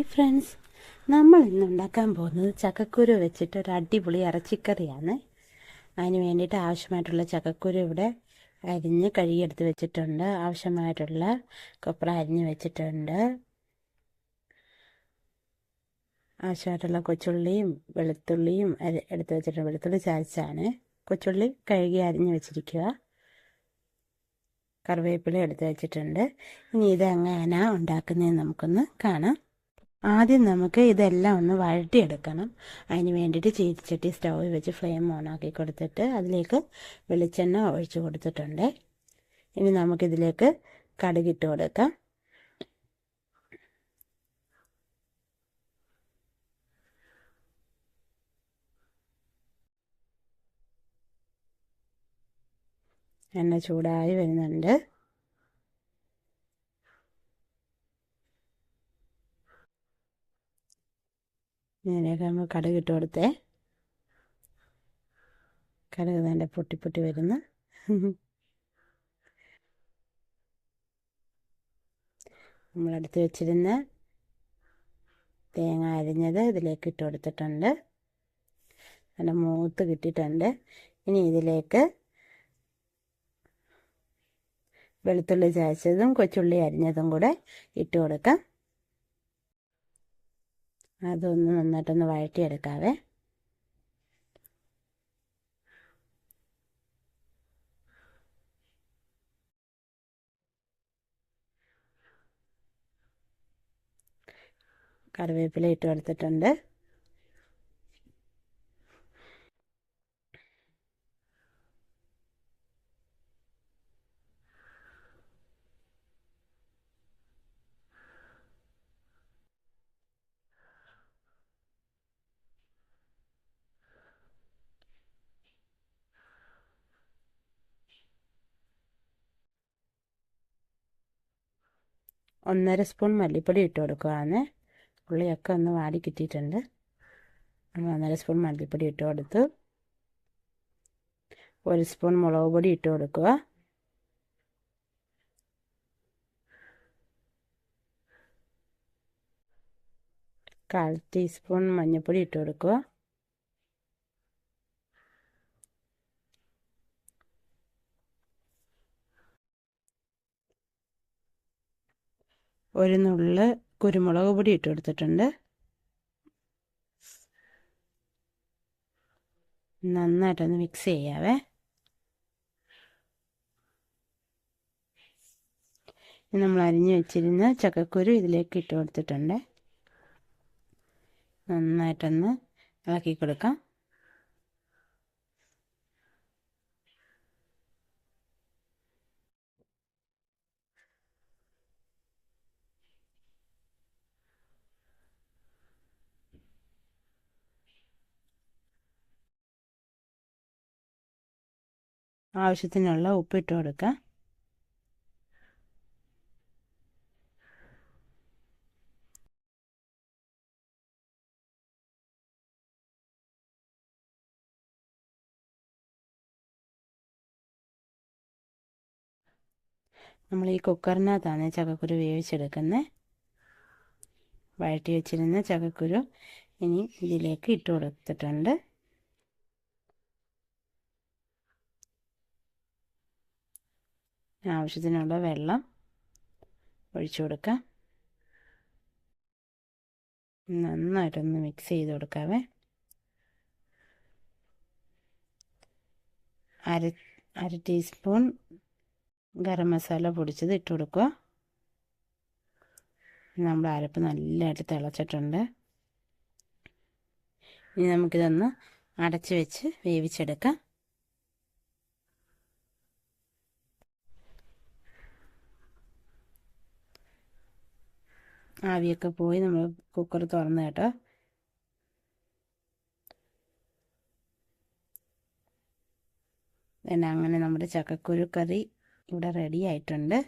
Hi friends, നമ്മൾ ഇന്ന് ഉണ്ടാക്കാൻ പോകുന്നത് ചക്കക്കുരു വെച്ചിട്ട് ഒരു അടിപൊളി ഇറച്ചിക്കറിയാണ്. അതിന് വേണ്ടിയിട്ട് ആവശ്യമായിട്ടുള്ള ചക്കക്കുരു ഇവിടെ അരിഞ്ഞ് കഴുകിയെടുത്ത് വെച്ചിട്ടുണ്ട്. ആവശ്യമായിട്ടുള്ള കൊപ്ര അരിഞ്ഞ് വെച്ചിട്ടുണ്ട്. ആവശ്യമായിട്ടുള്ള കൊച്ചുള്ളിയും വെളുത്തുള്ളിയും എടുത്ത് വെച്ചിട്ടുണ്ട്. വെളുത്തുള്ളി ചതച്ചാണ്. കൊച്ചുള്ളി കഴുകി അരിഞ്ഞ് വെച്ചിരിക്കുക. കറിവേപ്പില എടുത്ത് വെച്ചിട്ടുണ്ട്. ഇനി ഇതെങ്ങനെയാണ് ഉണ്ടാക്കുന്നതെന്ന് നമുക്കൊന്ന് കാണാം. ആദ്യം നമുക്ക് ഇതെല്ലാം ഒന്ന് വഴറ്റിയെടുക്കണം. അതിന് വേണ്ടിയിട്ട് ചീനിച്ചട്ടി സ്റ്റൗവിൽ വെച്ച് ഫ്ലെയിം ഓണാക്കി കൊടുത്തിട്ട് അതിലേക്ക് വെളിച്ചെണ്ണ ഒഴിച്ച് കൊടുത്തിട്ടുണ്ട്. ഇനി നമുക്കിതിലേക്ക് കടുകിട്ട് കൊടുക്കാം. എണ്ണ ചൂടായി വരുന്നുണ്ട്. ഇതിലേക്ക് നമ്മൾ കടുകിട്ട് കൊടുത്തേ. കടുക് നല്ല പൊട്ടി വരുന്നു. നമ്മളെടുത്ത് വെച്ചിരുന്ന തേങ്ങ അരിഞ്ഞത് ഇതിലേക്ക് ഇട്ട് കൊടുത്തിട്ടുണ്ട്. നല്ല മൂത്ത് കിട്ടിയിട്ടുണ്ട്. ഇനി ഇതിലേക്ക് വെളുത്തുള്ളി ചതച്ചതും കൊച്ചുള്ളി അരിഞ്ഞതും കൂടെ ഇട്ട് കൊടുക്കാം. അതൊന്ന് നന്നായിട്ടൊന്ന് വഴറ്റിയെടുക്കാവേ. കറിവേപ്പില ഇട്ട് കൊടുത്തിട്ടുണ്ട്. ഒന്നര സ്പൂൺ മല്ലിപ്പൊടി ഇട്ട് കൊടുക്കുകയാണ്. ഉള്ളിയൊക്കെ ഒന്ന് വാടി കിട്ടിയിട്ടുണ്ട്. നമ്മൾ 1.5 സ്പൂൺ മല്ലിപ്പൊടി ഇട്ട് കൊടുത്തു. 1 സ്പൂൺ മുളക് പൊടി ഇട്ട് കൊടുക്കുക. 1/4 ടീസ്പൂൺ മഞ്ഞൾപ്പൊടി ഇട്ട് കൊടുക്കുക. ഒരു നുള്ള് കുരുമുളക് പൊടി ഇട്ട് കൊടുത്തിട്ടുണ്ട്. നന്നായിട്ടൊന്ന് മിക്സ് ചെയ്യാവേ. നമ്മൾ അരിഞ്ഞു വെച്ചിരുന്ന ചക്കക്കുരു ഇതിലേക്ക് ഇട്ട് കൊടുത്തിട്ടുണ്ട്. നന്നായിട്ടൊന്ന് ഇളക്കി കൊടുക്കാം. ആവശ്യത്തിനുള്ള ഉപ്പിട്ട് കൊടുക്കാം. നമ്മൾ ഈ കുക്കറിനകത്താണ് ചക്കക്കുരു വേവിച്ചെടുക്കുന്നത്. വഴറ്റി വെച്ചിരുന്ന ചക്കക്കുരു ഇനി ഇതിലേക്ക് ഇട്ട് കൊടുത്തിട്ടുണ്ട്. ആവശ്യത്തിനുള്ള വെള്ളം ഒഴിച്ചു കൊടുക്കാം. നന്നായിട്ടൊന്ന് മിക്സ് ചെയ്ത് കൊടുക്കാവേ. അര ടീസ്പൂൺ ഗരം മസാല പൊടിച്ചത് ഇട്ട് കൊടുക്കുക. നമ്മുടെ അരപ്പ് നല്ലതായിട്ട് തിളച്ചിട്ടുണ്ട്. ഇനി നമുക്കിതൊന്ന് അടച്ച് വെച്ച് വേവിച്ചെടുക്കാം. ആവിയൊക്കെ പോയി നമ്മൾ കുക്കർ തുറന്ന് കേട്ടോ. പിന്നെ അങ്ങനെ നമ്മുടെ ചക്കക്കുരു കറി ഇവിടെ റെഡി ആയിട്ടുണ്ട്.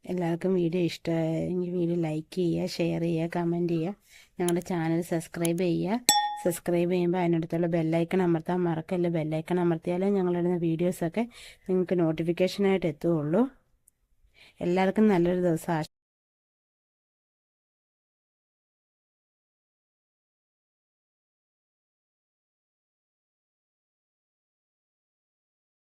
എല്ലാവർക്കും വീഡിയോ ഇഷ്ടമായെങ്കിൽ വീഡിയോ ലൈക്ക് ചെയ്യുക, ഷെയർ ചെയ്യുക, കമൻറ്റ് ചെയ്യുക. ഞങ്ങളുടെ ചാനൽ സബ്സ്ക്രൈബ് ചെയ്യുക. സബ്സ്ക്രൈബ് ചെയ്യുമ്പോൾ അതിനടുത്തുള്ള ബെല്ലൈക്കൺ അമർത്താൻ മറക്കല്ല. ബെല്ലൈക്കൺ അമർത്തിയാലേ ഞങ്ങളിടുന്ന വീഡിയോസൊക്കെ നിങ്ങൾക്ക് നോട്ടിഫിക്കേഷനായിട്ട് എത്തുകയുള്ളൂ. എല്ലാവർക്കും നല്ലൊരു ദിവസം